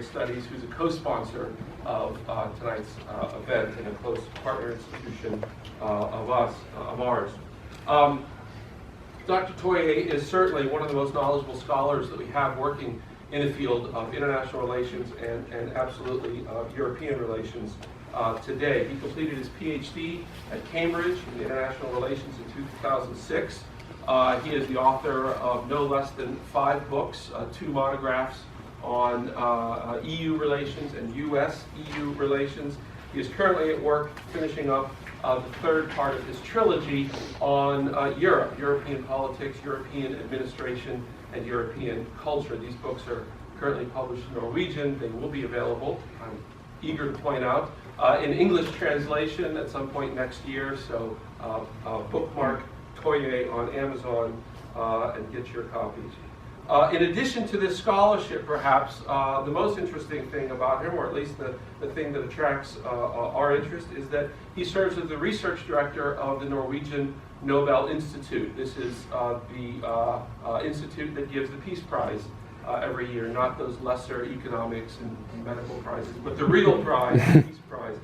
Military Studies, who's a co-sponsor of tonight's event and a close partner institution of ours. Dr. Toje is certainly one of the most knowledgeable scholars that we have working in the field of international relations and absolutely European relations today. He completed his PhD at Cambridge in international relations in 2006. He is the author of no less than 5 books, 2 monographs on EU relations and US-EU relations. He is currently at work finishing up the 3rd part of his trilogy on Europe, European politics, European administration, and European culture. These books are currently published in Norwegian. They will be available, I'm eager to point out, in English translation at some point next year. So bookmark Toje on Amazon and get your copies. In addition to this scholarship, perhaps, the most interesting thing about him, or at least the thing that attracts our interest, is that he serves as the research director of the Norwegian Nobel Institute. This is the institute that gives the Peace Prize every year, not those lesser economics and medical prizes, but the real prize, the Peace Prize.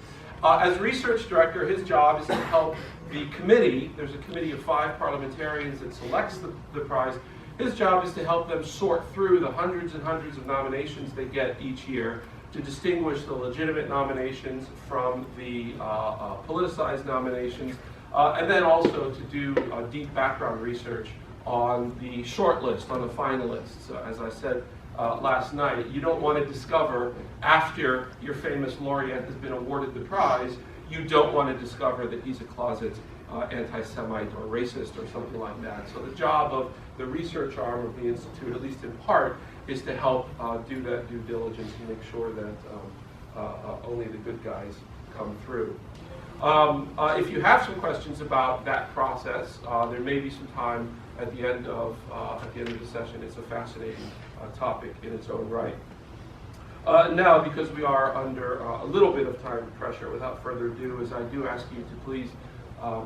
As research director, his job is to help the committee. There's a committee of 5 parliamentarians that selects the prize. His job is to help them sort through the hundreds and hundreds of nominations they get each year to distinguish the legitimate nominations from the politicized nominations, and then also to do deep background research on the short list, on the finalists. As I said last night, you don't want to discover after your famous laureate has been awarded the prize, you don't want to discover that he's a closet anti-Semite or racist or something like that. So the job of the research arm of the Institute, at least in part, is to help do that due diligence and make sure that only the good guys come through. If you have some questions about that process, there may be some time at the end of the session. It's a fascinating topic in its own right. Now, because we are under a little bit of time pressure, without further ado, as I do ask you to please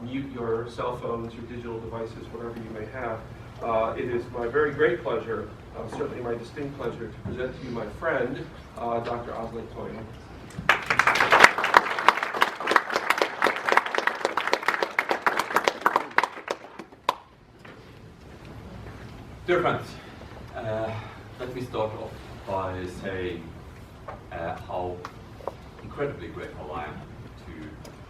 mute your cell phones, your digital devices, whatever you may have. It is my very great pleasure, certainly my distinct pleasure, to present to you my friend, Dr. Alse Toje. Dear friends, let me start off by saying how incredibly grateful I am to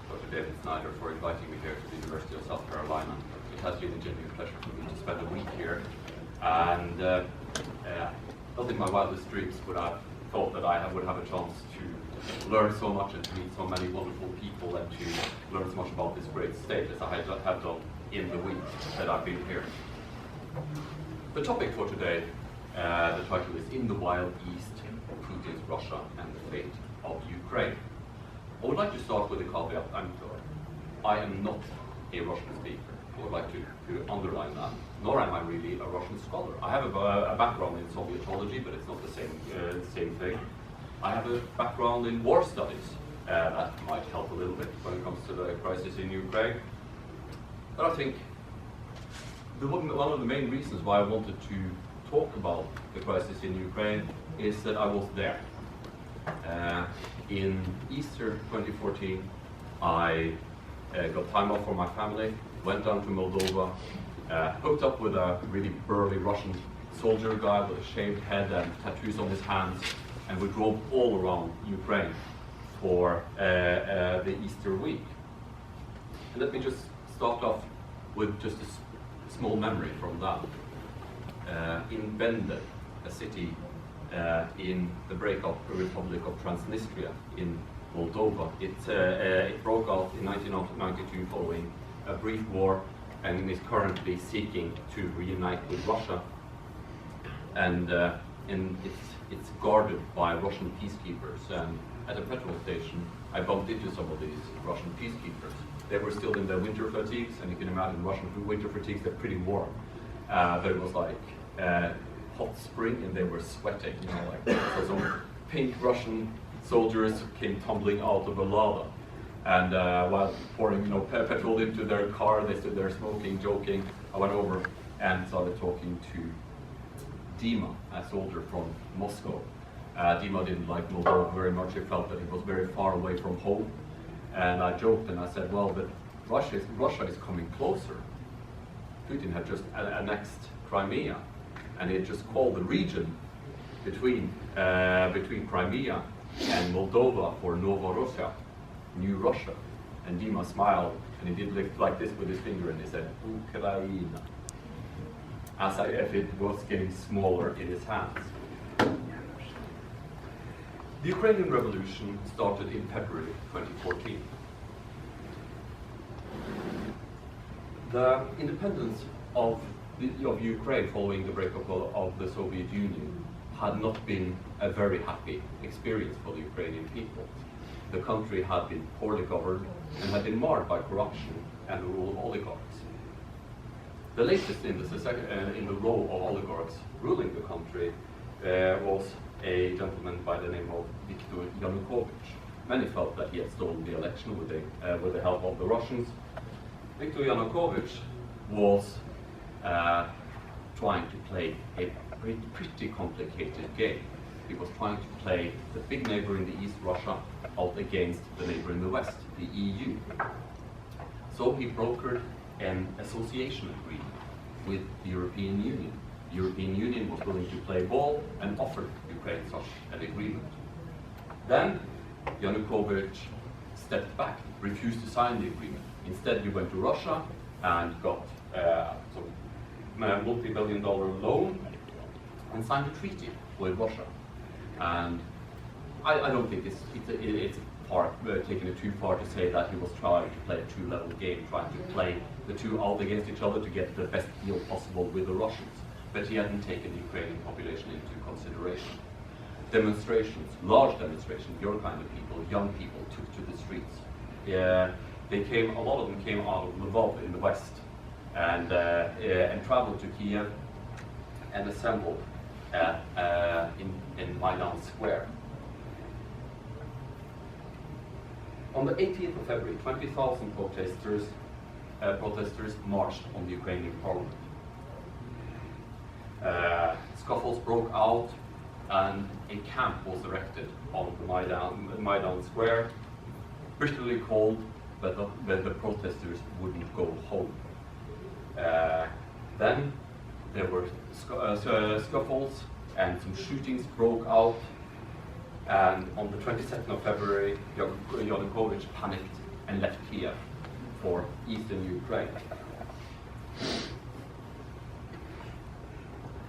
Dr. David Snyder for inviting me here to the University of South Carolina. It has been a genuine pleasure for me to spend a week here, and not in my wildest dreams would I have thought that I would have a chance to learn so much and to meet so many wonderful people and to learn so much about this great state as I have done in the week that I've been here. The topic for today, the title is In the Wild East, Putin's Russia and the Fate of Ukraine. I would like to start with a caveat. I am not a Russian speaker. I would like to underline that. Nor am I really a Russian scholar. I have a background in Sovietology, but it's not the same thing. I have a background in war studies. That might help a little bit when it comes to the crisis in Ukraine. But I think one of the main reasons why I wanted to talk about the crisis in Ukraine is that I was there. In Easter 2014, I got time off for my family, went down to Moldova, hooked up with a really burly Russian soldier guy with a shaved head and tattoos on his hands, and we drove all around Ukraine for the Easter week. And let me just start off with just a small memory from that. In Bende, a city in the breakup Republic of Transnistria in Moldova, it broke out in 1992 following a brief war, and is currently seeking to reunite with Russia. And it's guarded by Russian peacekeepers. And at a petrol station, I bumped into some of these Russian peacekeepers. They were still in their winter fatigues, and you can imagine Russian winter fatigues, they're pretty warm. But it was like hot spring, and they were sweating, so some pink Russian soldiers came tumbling out of a lava. And while pouring petrol into their car, they stood there smoking, joking. I went over and started talking to Dima, a soldier from Moscow. Dima didn't like Moldova very much. He felt that it was very far away from home. And I joked and I said, well, but Russia is coming closer. Putin had just annexed Crimea, and he had just called the region between Crimea and Moldova for Novorossiya, New Russia. And Dima smiled, and he did lift like this with his finger, and he said, Ukraine, as if it was getting smaller in his hands. The Ukrainian Revolution started in February 2014. The independence of Ukraine following the breakup of the Soviet Union had not been a very happy experience for the Ukrainian people. The country had been poorly governed and had been marred by corruption and the rule of oligarchs. The latest in the row of oligarchs ruling the country was a gentleman by the name of Viktor Yanukovych. Many felt that he had stolen the election with the help of the Russians. Viktor Yanukovych was trying to play a pretty complicated game. He was trying to play the big neighbor in the East, Russia, out against the neighbor in the West, the EU. So he brokered an association agreement with the European Union. The European Union was willing to play ball and offered Ukraine such an agreement. Then Yanukovych stepped back, refused to sign the agreement. Instead, he went to Russia and got a multi-billion-dollar loan and signed a treaty with Russia. And I don't think it's taking it too far to say that he was trying to play a two-level game, trying to play the two out against each other to get the best deal possible with the Russians. But he hadn't taken the Ukrainian population into consideration. Demonstrations, large demonstrations, your kind of people, young people, took to the streets. A lot of them came out of Lvov in the west and traveled to Kiev and assembled in Maidan Square. On the 18th of February, 20,000 protesters marched on the Ukrainian parliament. Scuffles broke out and a camp was erected on the Maidan Square, bitterly cold, but the protesters wouldn't go home. Then there were scuffles and some shootings broke out, and on the 22nd of February, Yanukovych panicked and left Kiev for eastern Ukraine.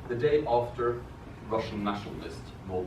The day after, Russian nationalists